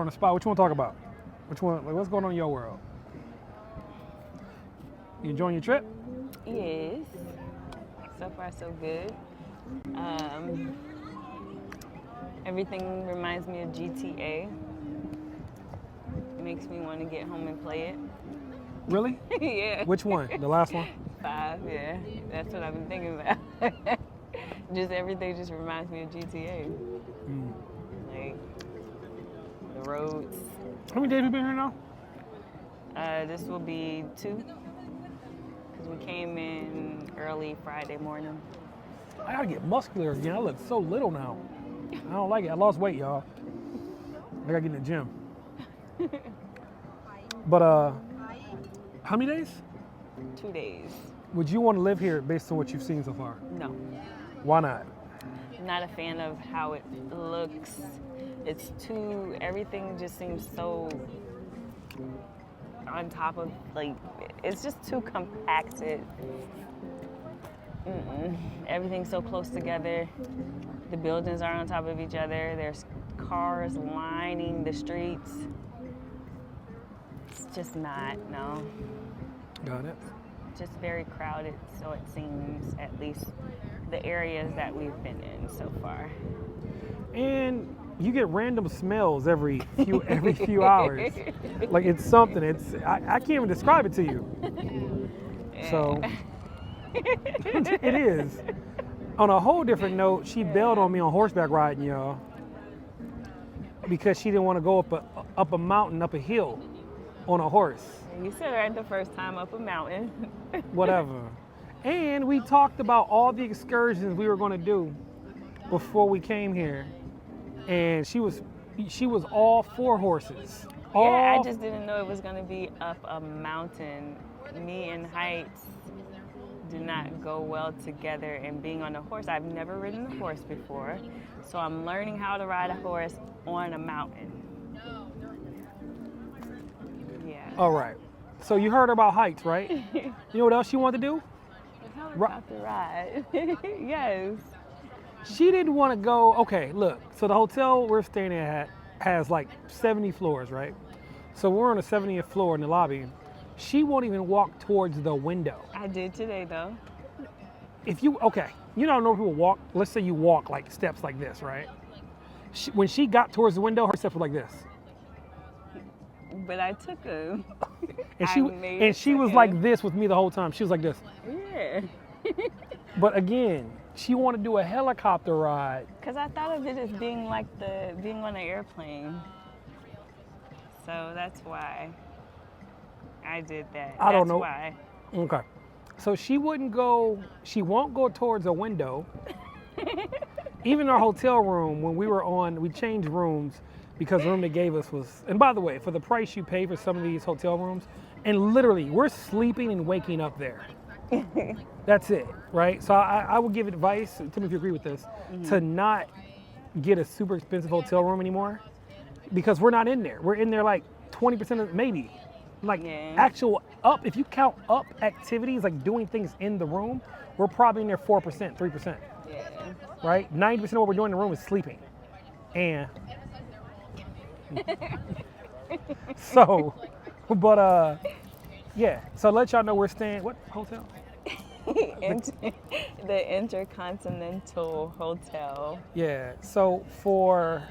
on the spot. What you want to talk about? Which one? Like, what's going on in your world? You enjoying your trip? Yes. So far, so good. Everything reminds me of GTA. Makes me want to get home and play it. Really? Yeah. Which one? The last one? 5, yeah. That's what I've been thinking about. Just everything just reminds me of GTA. Like the roads. How many days have you been here now? This will be 2. Because we came in early Friday morning. I gotta get muscular again. I look so little now. I don't like it. I lost weight, y'all. I gotta get in the gym. But how many days? 2 days. Would you want to live here based on what you've seen so far? No. Why not? I'm not a fan of how it looks. It's everything just seems so on top of, like, it's just too compacted. Everything's so close together. The buildings are on top of each other. There's cars lining the streets. It's just not, no. Got it. Just very crowded, so it seems, at least the areas that we've been in so far. And you get random smells every few hours. Like, it's something. I can't even describe it to you. So it is. On a whole different note, she bailed on me on horseback riding, y'all, because she didn't want to go up a mountain, up a hill on a horse. You said it ain't the first time up a mountain. Whatever. And we talked about all the excursions we were going to do before we came here. And she was all for horses. Yeah, I just didn't know it was going to be up a mountain. Me and heights do not go well together, and being on a horse, I've never ridden a horse before, so I'm learning how to ride a horse on a mountain. Yeah. All right. So you heard about heights, right? You know what else she wanted to do? Helicopter ride. Yes. She didn't want to go. Okay, look. So the hotel we're staying at has like 70 floors, right? So we're on the 70th floor in the lobby. She won't even walk towards the window. I did today, though. Okay, you know people walk, let's say you walk like steps like this, right? When she got towards the window, her steps were like this. But I took them. And she was like this with me the whole time. She was like this. Yeah. But again, she wanted to do a helicopter ride. Because I thought of it as being like being on an airplane. So that's why I did that. I don't know. That's why. Okay. So she won't go towards a window. Even our hotel room, when we changed rooms because the room they gave us was, and by the way, for the price you pay for some of these hotel rooms, and literally we're sleeping and waking up there. That's it, right? So I would give advice, tell me if you agree with this, to not get a super expensive hotel room anymore, because we're not in there. We're in there like 20% of, maybe. Like actual up, if you count up activities, like doing things in the room, we're probably in there 4%, 3%. Yeah. Right? 90% of what we're doing in the room is sleeping. And so, but yeah. So let y'all know we're staying, what hotel? The Intercontinental Hotel. Yeah. So for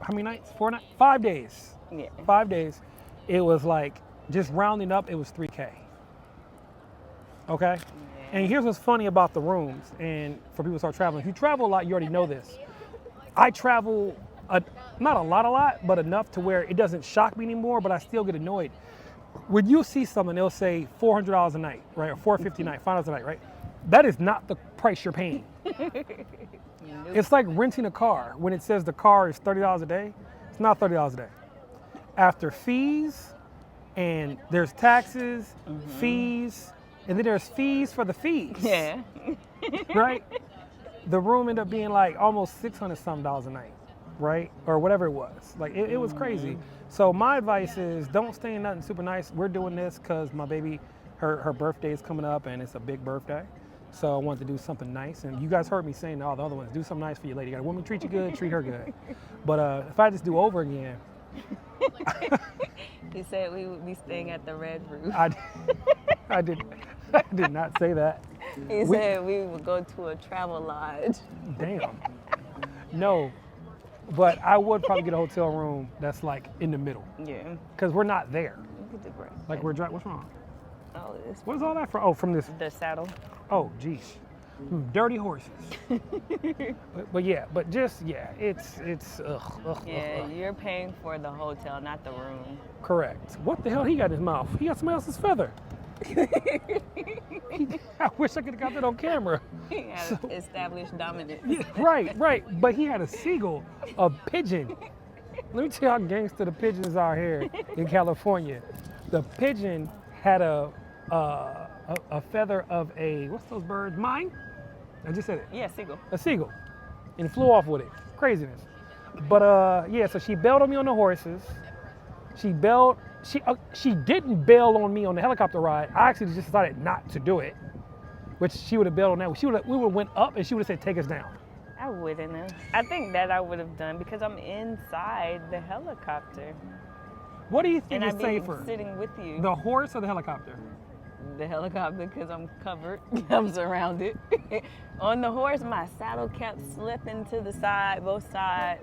how many nights? 4 nights? 5 days. Yeah. 5 days. It was like, just rounding up, it was $3K. Okay? Yeah. And here's what's funny about the rooms, and for people who start traveling. If you travel a lot, you already know this. I travel, not a lot, but enough to where it doesn't shock me anymore, but I still get annoyed. When you see something, they'll say $400 a night, right? Or $450 a night, $5 a night, right? That is not the price you're paying. It's like renting a car. When it says the car is $30 a day, it's not $30 a day. After fees, and there's taxes, fees, and then there's fees for the fees. Yeah. Right? The room ended up being like almost $600-something a night, right? Or whatever it was. Like, it was crazy. So my advice is, don't stay in nothing super nice. We're doing this because my baby, her birthday is coming up, and it's a big birthday. So I wanted to do something nice. And you guys heard me saying to all the other ones, do something nice for your lady. You got a woman treat you good, treat her good. But if I just do over again, He said we would be staying at the Red Roof. I did not say that. He said we would go to a travel lodge. Damn. No, but I would probably get a hotel room that's like in the middle. Yeah. Because we're not there. Look at the grass. Like we're driving. What's wrong? Oh, this. What is all that from? Oh, from this. The saddle. Oh, geez. Dirty horses. but yeah, but just, yeah, it's ugh. Yeah, you're paying for the hotel, not the room. Correct. What the hell he got in his mouth? He got somebody else's feather. I wish I could have got that on camera. He had established dominance. Yeah, right. But he had a seagull, a pigeon. Let me tell you how gangster the pigeons are here in California. The pigeon had a feather of a, what's those birds? Mine? I just said it. Yeah, seagull. A seagull. And flew off with it. Craziness. But yeah, so she bailed on me on the horses. She didn't bail on me on the helicopter ride. I actually just decided not to do it, which she would have bailed on that. We would have went up and she would have said, take us down. I wouldn't have. I think that I would have done because I'm inside the helicopter. What do you think And is I'd be safer? sitting with you. The horse or the helicopter? The helicopter because I'm covered. I'm surrounded. On the horse, my saddle kept slipping to the side, both sides.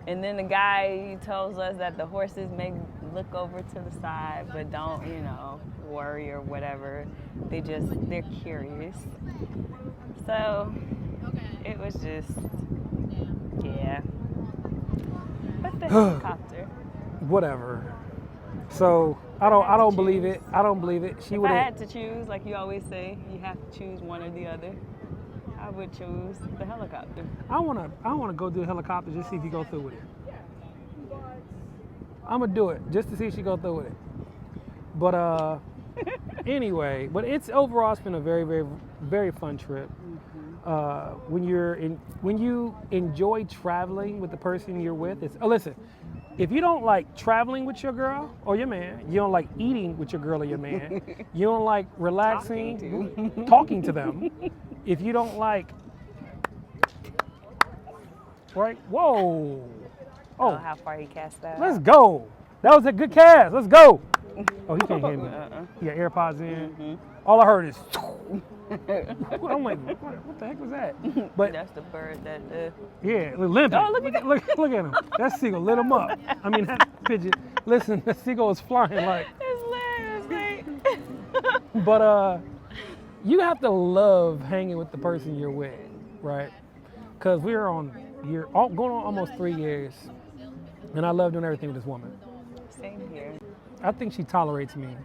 And then the guy, he tells us that the horses may look over to the side, but don't, worry or whatever. They're curious. So it was just, yeah. But the helicopter. Whatever. So I don't believe it. I don't believe it. If I had to choose, like you always say, you have to choose one or the other. I would choose the helicopter. I wanna go do the helicopter just to see if you go through with it. I'm gonna do it just to see if she go through with it. But anyway, but it's been a very, very, very fun trip. When you enjoy traveling with the person you're with, listen. If you don't like traveling with your girl or your man, you don't like eating with your girl or your man, you don't like relaxing, talking to them. If you don't like, right? Whoa. Oh, how far he cast that. Let's go. That was a good cast. Let's go. Oh, he can't hear me. He got AirPods in. All I heard is. I'm like, what the heck was that? But that's the bird that. Yeah, limping. Oh, look at look at him. That seagull lit him up. I mean, that pigeon. Listen, the seagull is flying like. His legs, But you have to love hanging with the person you're with, right? Because we're going on almost 3 years, and I love doing everything with this woman. Same here. I think she tolerates me.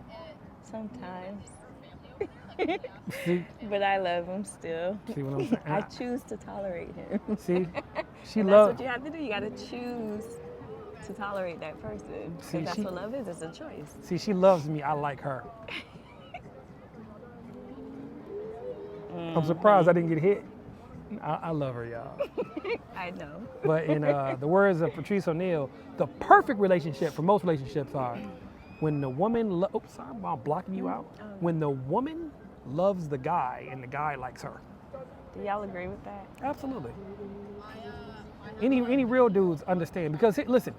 Sometimes. See? But I love him still. See what I'm saying? I choose to tolerate him. See? She and loves. That's what you have to do. You got to choose to tolerate that person. See, Because that's what love is. It's a choice. See, she loves me. I like her. I'm surprised I didn't get hit. I love her, y'all. I know. But in the words of Patrice O'Neal, the perfect relationship for most relationships are when the woman, sorry, I'm blocking you out. When the woman loves the guy and the guy likes her. Do y'all agree with that? Absolutely. Any real dudes understand because listen,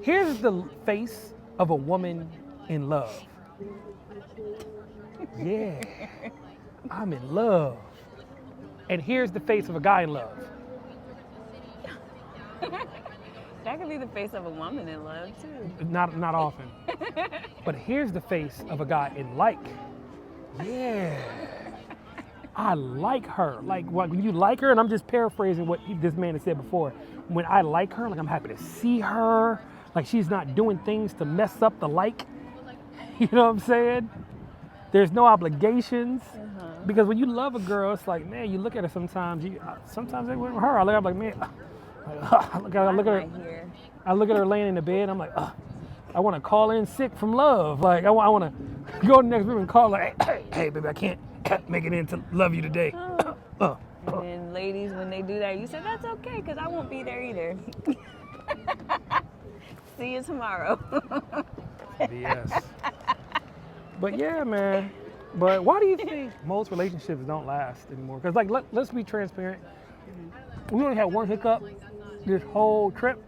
here's the face of a woman in love. Yeah, I'm in love. And here's the face of a guy in love. That could be the face of a woman in love too. Not often. But here's the face of a guy in like. Yeah. I like her. Like when you like her, and I'm just paraphrasing what this man has said before. When I like her, like I'm happy to see her. Like she's not doing things to mess up the like. You know what I'm saying? There's no obligations. Because when you love a girl, it's like, man, you look at her sometimes. Sometimes they with her. I look at her like, man. I look at her laying in the bed. I'm like, I want to call in sick from love. Like I want to go to the next room and call like, hey, baby, I can't make it in to love you today. And then ladies, when they do that, you say that's okay because I won't be there either. See you tomorrow. Yes. But yeah, man. But why do you think most relationships don't last anymore? Because like, let's be transparent. We only had one hiccup this whole trip,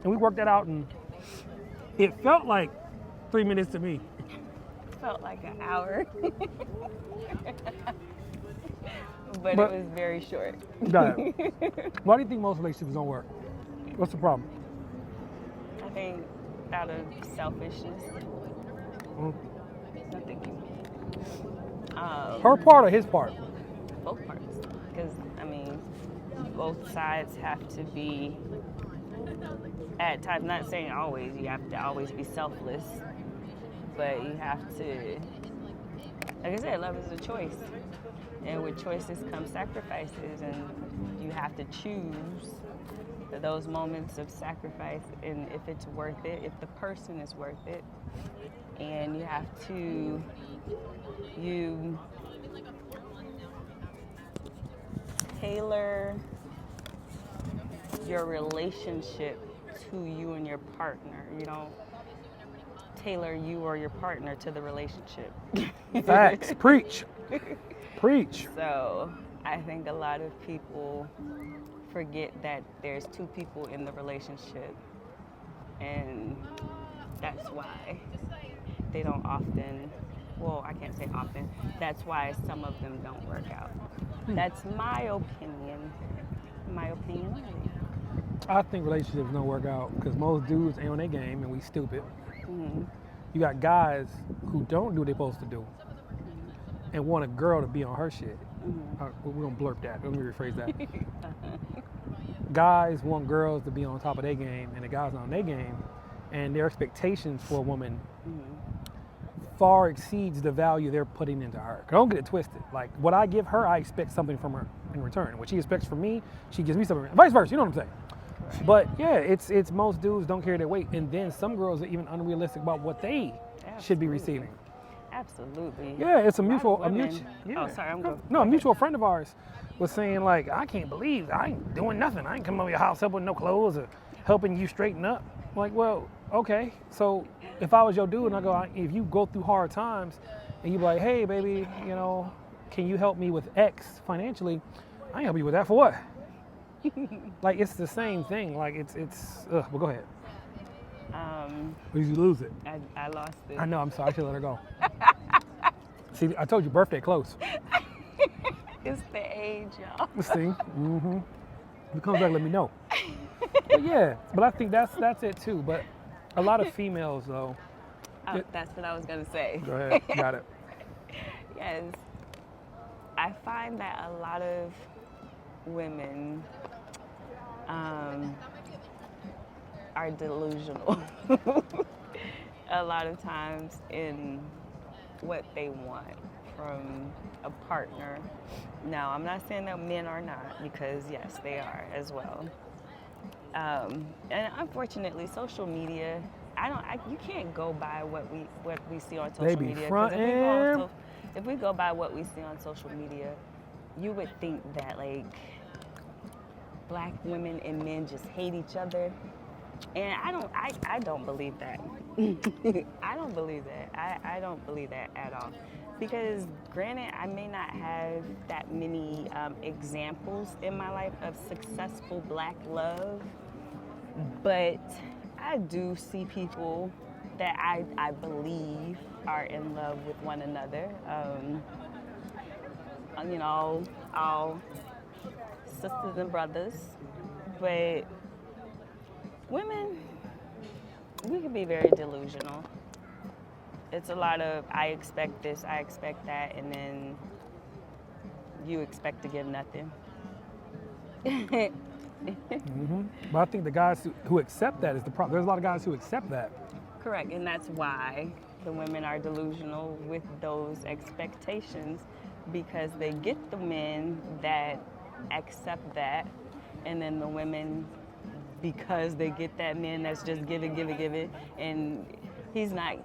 and we worked that out in It felt like 3 minutes to me. Felt like an hour. But But- it was very short. Got it. Why do you think most relationships don't work? What's the problem? I think out of selfishness. Mm. No, thank you. Her part or his part? Both parts. Because, I mean, both sides have to be, at times, not saying always, you have to always be selfless, but you have to, like I said, love is a choice. And with choices come sacrifices, and you have to choose those moments of sacrifice and if it's worth it, if the person is worth it. And you have to, you tailor your relationship to you and your partner. You don't tailor you or your partner to the relationship. Facts. Preach. Preach. So I think a lot of people forget that there's two people in the relationship, and that's why they don't often, well, I can't say often, that's why some of them don't work out. That's my opinion. My opinion only. I think relationships don't work out because most dudes ain't on their game and we stupid. Mm-hmm. You got guys who don't do what they're supposed to do and want a girl to be on her shit. We're gonna blurp that. Let me rephrase that. Guys want girls to be on top of their game, and the guys not on their game, and their expectations for a woman far exceeds the value they're putting into her. Don't get it twisted. Like what I give her, I expect something from her in return. What she expects from me, she gives me something. Vice versa. You know what I'm saying? Right. But yeah, it's most dudes don't carry their weight, and then some girls are even unrealistic about what they should be receiving. Absolutely. Yeah, it's a lot of mutual, women- yeah. Oh, sorry, I'm going. No, a mutual friend of ours was saying like, I can't believe I ain't doing nothing. I ain't coming over your house helping with no clothes or helping you straighten up. I'm like, well, okay. So if I was your dude and I go, if you go through hard times and you be like, hey baby, you know, can you help me with X financially? I ain't help you with that for what? Like it's the same thing. Like it's. Well, go ahead. Did you lose it? I lost it. I know. I'm sorry. I should let her go. See, I told you, birthday close. It's the age, y'all. See, if it comes back, let me know. But yeah, but I think that's it too. But a lot of females though. Oh, that's what I was gonna say. Go ahead. Got it. Yes, I find that a lot of women are delusional a lot of times in what they want from a partner. Now, I'm not saying that men are not, because yes, they are as well. And unfortunately, social media, you can't go by what we see on social They be media. 'Cause frontin'. if we go by what we see on social media, you would think that like black women and men just hate each other. And I don't believe that. I don't believe that. I don't believe that at all. Because granted, I may not have that many examples in my life of successful black love, but I do see people that I believe are in love with one another. You know, all sisters and brothers. But women, we can be very delusional. It's a lot of, I expect this, I expect that, and then you expect to give nothing. But I think the guys who accept that is the problem. There's a lot of guys who accept that. Correct, and that's why the women are delusional with those expectations, because they get the men that accept that, and then the women, because they get that man that's just giving, and he's not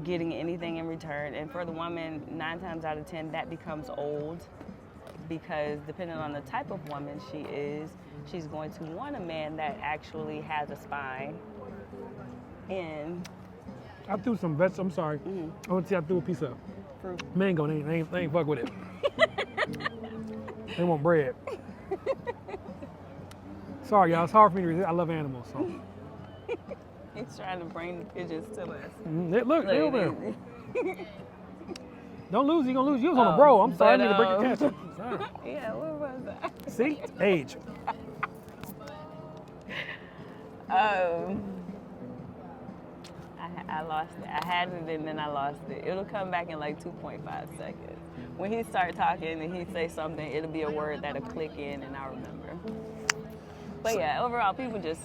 getting anything in return. And for the woman, 9 times out of 10, that becomes old, because depending on the type of woman she is, she's going to want a man that actually has a spine. And I threw some vegetables. I'm sorry. I want to see I threw a piece of fruit. mango. They ain't fuck with it. They want bread. Sorry, y'all. It's hard for me to resist. I love animals. So. He's trying to bring the pigeons to us. Look, they're over there. Don't lose, you're gonna lose. You was on a bro. I'm sorry, I need to break your catch. Sorry. Yeah, what was that? See? Age. I lost it. I had it and then I lost it. It'll come back in like 2.5 seconds. When he start talking and he say something, it'll be a word that'll click in and I'll remember. But yeah, overall, people just,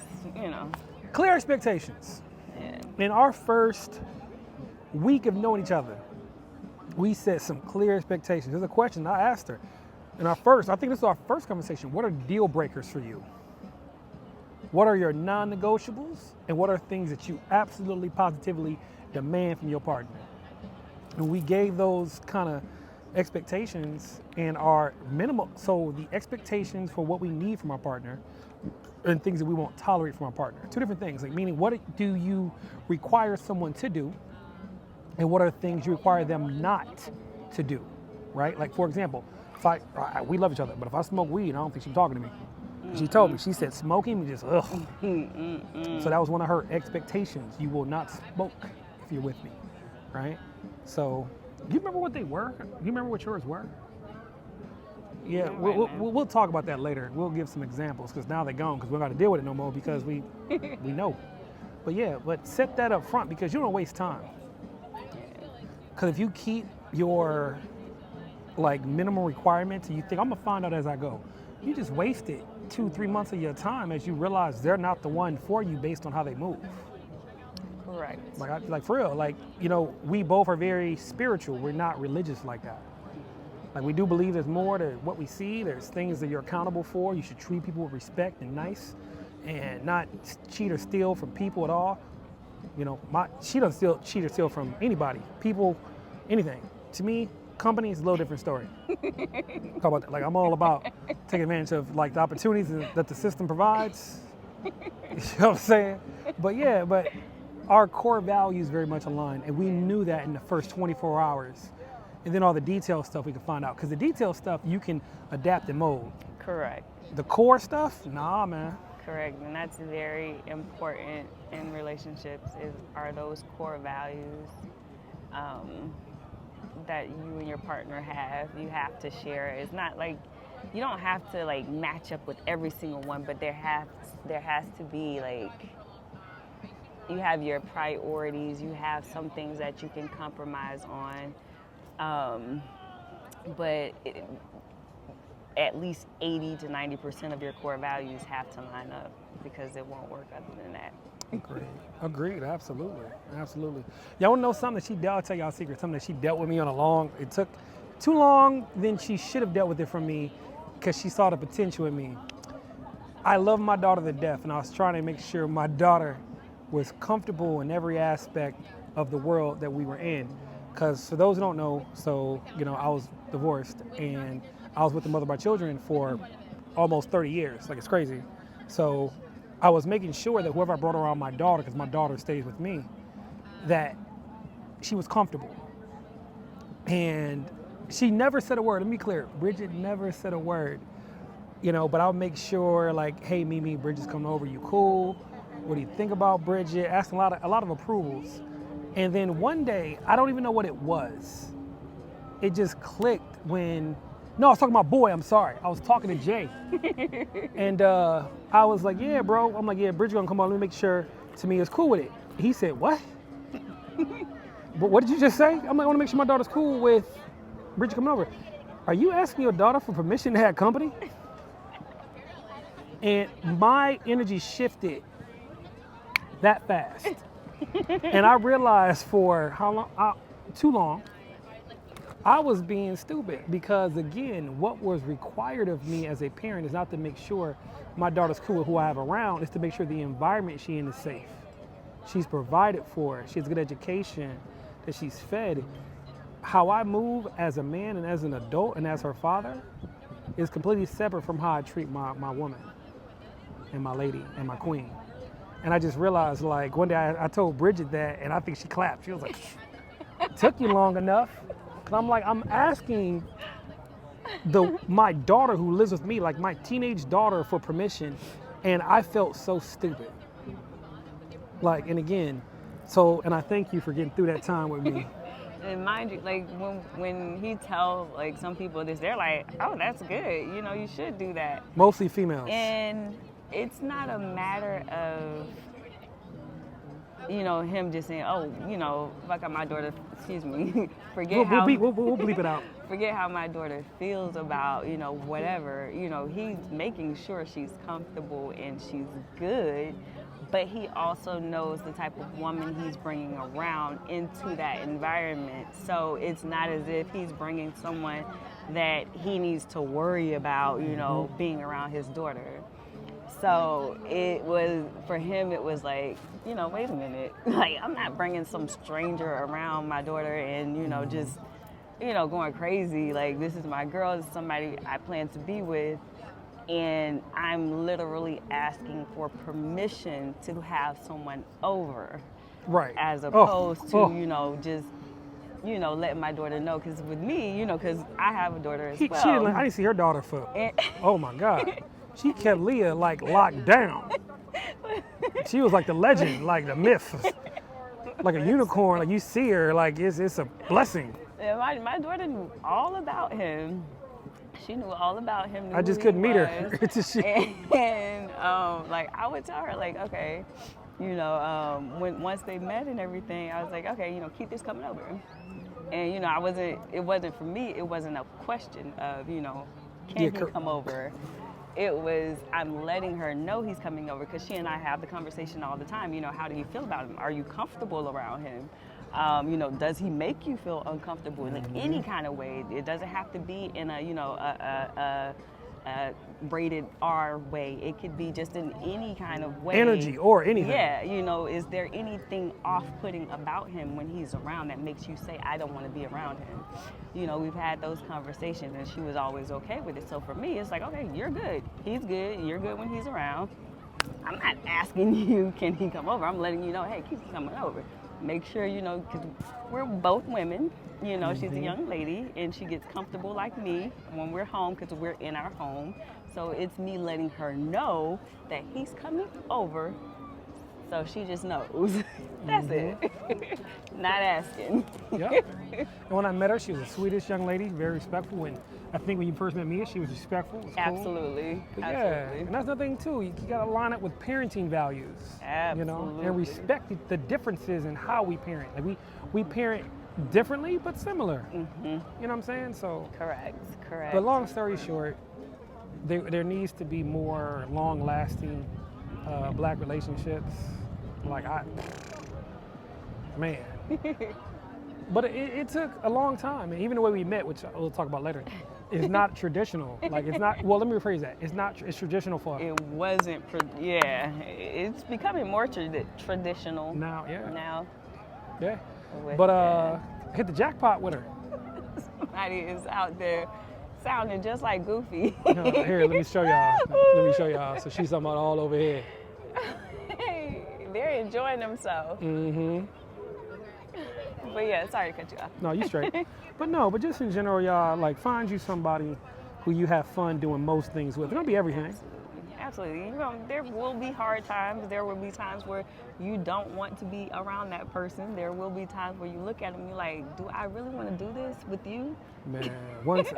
Clear expectations. Yeah. In our first week of knowing each other, we set some clear expectations. There's a question I asked her. I think this is our first conversation. What are deal breakers for you? What are your non-negotiables? And what are things that you absolutely, positively demand from your partner? And we gave those kind of expectations and our minimal. So the expectations for what we need from our partner and things that we won't tolerate from our partner. Two different things, like meaning what do you require someone to do? And what are things you require them not to do, right? Like for example, we love each other, but if I smoke weed, I don't think she's talking to me. She told me, she said, smoking, just ugh. So that was one of her expectations. You will not smoke if you're with me, right? So, do you remember what they were? Do you remember what yours were? Yeah, we'll talk about that later. We'll give some examples because now they're gone because we're not going to deal with it no more because we know. But set that up front because you don't waste time. Because if you keep your minimum requirements and you think, I'm going to find out as I go, you just wasted 2-3 months of your time as you realize they're not the one for you based on how they move. Correct. Like for real, we both are very spiritual. We're not religious like that. Like we do believe there's more to what we see. There's things that you're accountable for. You should treat people with respect and nice and not cheat or steal from people at all. She doesn't cheat or steal from anybody, people, anything. To me, company is a little different story. Talk about that. Like I'm all about taking advantage of the opportunities that the system provides. You know what I'm saying? But our core values very much align, and we knew that in the first 24 hours. And then all the detail stuff we could find out, because the detail stuff you can adapt and mold. Correct. The core stuff, nah, man. Correct, and that's very important in relationships. Are those core values that you and your partner have? You have to share. It's not like you don't have to match up with every single one, but there has to be you have your priorities. You have some things that you can compromise on, but at least 80 to 90% of your core values have to line up because it won't work other than that. Agreed. Absolutely. Y'all want to know something I'll tell y'all a secret. Something that she dealt with me on it took too long than she should have dealt with it from me because she saw the potential in me. I love my daughter to death, and I was trying to make sure my daughter was comfortable in every aspect of the world that we were in. Because for those who don't know, I was divorced and I was with the mother of my children for almost 30 years. It's crazy. So I was making sure that whoever I brought around my daughter, because my daughter stays with me, that she was comfortable. And she never said a word. Let me be clear. Bridget never said a word. But I'll make sure hey, Mimi, Bridget's coming over. You cool? What do you think about Bridget? Asking a lot of approvals. And then one day, I don't even know what it was. It just clicked when, no, I was talking about boy, I'm sorry. I was talking to Jay. And I was like, yeah, bro. I'm like, yeah, Bridget gonna come on. Let me make sure Tamia's cool with it. He said, what? But what did you just say? I'm like, I wanna make sure my daughter's cool with Bridget coming over. Are you asking your daughter for permission to have company? And my energy shifted that fast. And I realized for too long, I was being stupid because, again, what was required of me as a parent is not to make sure my daughter's cool with who I have around, it's to make sure the environment she's in is safe. She's provided for, she has good education, that she's fed. How I move as a man and as an adult and as her father is completely separate from how I treat my woman and my lady and my queen. And I just realized, one day I told Bridget that, and I think she clapped. She was like, took you long enough. Cause I'm asking my daughter who lives with me, my teenage daughter, for permission, and I felt so stupid. Like, and again, so, and I thank you for getting through that time with me. And mind you, like when he tells like some people this, they're like, "Oh, that's good. You know, you should do that." Mostly females. And it's not a matter of him just saying, "Oh, fuck out my daughter." Excuse me. Forget how We'll bleep it out. forget how my daughter feels about whatever. He's making sure she's comfortable and she's good. But he also knows the type of woman he's bringing around into that environment. So it's not as if he's bringing someone that he needs to worry about, being around his daughter. So it was, for him, it was like, wait a minute. Like, I'm not bringing some stranger around my daughter and, just, going crazy. Like, this is my girl, this is somebody I plan to be with. And I'm literally asking for permission to have someone over, right? As opposed to just letting my daughter know. Because with me, because I have a daughter as well. I didn't see her daughter for. Oh my God, she kept Leah like locked down. She was like the legend, like the myth, like a unicorn. Like you see her, like it's a blessing. Yeah, my daughter knew all about him. She knew all about him. I just couldn't meet her. And like I would tell her, like, okay, once they met and everything, I was like, okay, keep this coming over. And it wasn't for me. It wasn't a question of, can he come over? It was, I'm letting her know he's coming over because she and I have the conversation all the time. How do you feel about him? Are you comfortable around him? Does he make you feel uncomfortable in any kind of way? It doesn't have to be in a rated R way. It could be just in any kind of way. Energy or anything. Yeah, is there anything off-putting about him when he's around that makes you say, I don't want to be around him? We've had those conversations and she was always okay with it. So for me, it's like, okay, you're good. He's good. You're good when he's around. I'm not asking you, can he come over? I'm letting you know, hey, keep coming over. Make sure, because we're both women, she's a young lady and she gets comfortable like me when we're home because we're in our home. So it's me letting her know that he's coming over. So she just knows. That's it. Not asking. Yep. And when I met her, she was the sweetest young lady, very respectful. And I think when you first met me, she was respectful. It was Absolutely. Cool. Absolutely. Yeah. And that's the thing too. You got to line up with parenting values. Absolutely. And respect the differences in how we parent. Like we parent differently, but similar. Mm-hmm. You know what I'm saying? So. Correct. But long story short, there needs to be more long-lasting black relationships. Like man. But it took a long time, and even the way we met, which we'll talk about later, is not traditional. Like it's not. Well, let me rephrase that. It's traditional for. It wasn't. Yeah, it's becoming more traditional now. Yeah. Now. Yeah. But hit the jackpot with her. Somebody is out there sounding just like Goofy. Here, let me show y'all. So she's talking about all over here. They're enjoying themselves. Mm-hmm. But yeah, sorry to cut you off. No, you straight. But just in general, y'all, like find you somebody who you have fun doing most things with. It's gonna be everything. Absolutely. There will be hard times. There will be times where you don't want to be around that person. There will be times where you look at them and you're like, do I really want to do this with you? Man,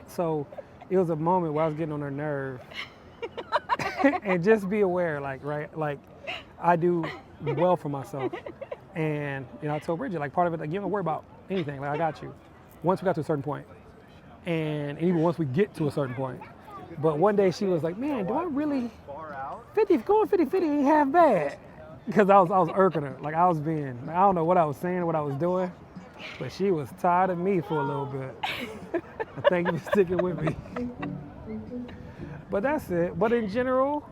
so it was a moment where I was getting on her nerve. And just be aware, like I do well for myself. And I told Bridget, like part of it, like you don't worry about anything. Like I got you. Once we got to a certain point, and even once we get to a certain point. But one day she was like, "Man, do I really 50-50 ain't half bad?" Because I was irking her. Like I was being, I don't know what I was saying, what I was doing, but she was tired of me for a little bit. I thank you for sticking with me. But that's it. But in general,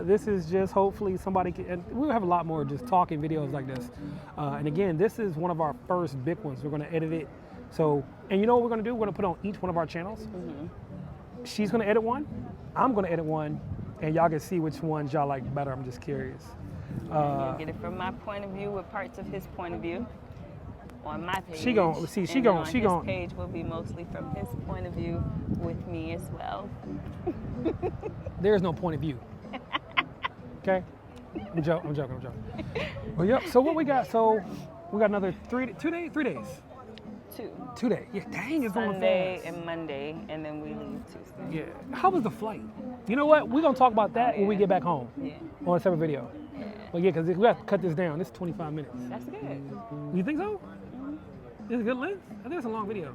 this is just hopefully somebody can, and we'll have a lot more just talking videos like this. And again, this is one of our first big ones. We're going to edit it. So, and you know what we're going to do? We're going to put on each one of our channels. Mm-hmm. She's going to edit one. I'm going to edit one. And y'all can see which ones y'all like better. I'm just curious. You'll get it from my point of view with parts of his point of view. On my page. His page will be mostly from his point of view with me as well. There's no point of view. Okay? I'm joking. Well, yep. So what we got? So we got another 3 days. 2 days. Yeah, dang, it's going Sunday fast. and Monday, and then we leave Tuesday. Yeah. How was the flight? You know what? We're gonna talk about that when we get back home Yeah. on a separate video. But yeah, because we have to cut this down. This is 25 minutes. That's good. You think so? It's a good length? I think it's a long video.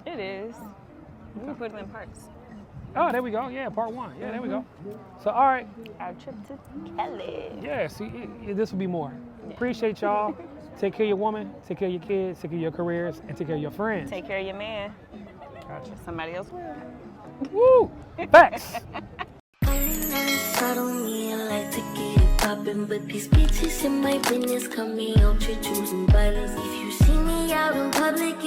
It is. We can put it in parts. Oh, there we go. Yeah, part 1. Yeah, there we go. So, all right. Our trip to Kelly. Yeah, see, this will be more. Appreciate y'all. Take care of your woman, take care of your kids, take care of your careers, and take care of your friends. Take care of your man. Gotcha. Somebody else will. Woo! Facts! I don't need like to get it poppin', but these bitches in my business cut me off to choosing violence. If you see me out in public,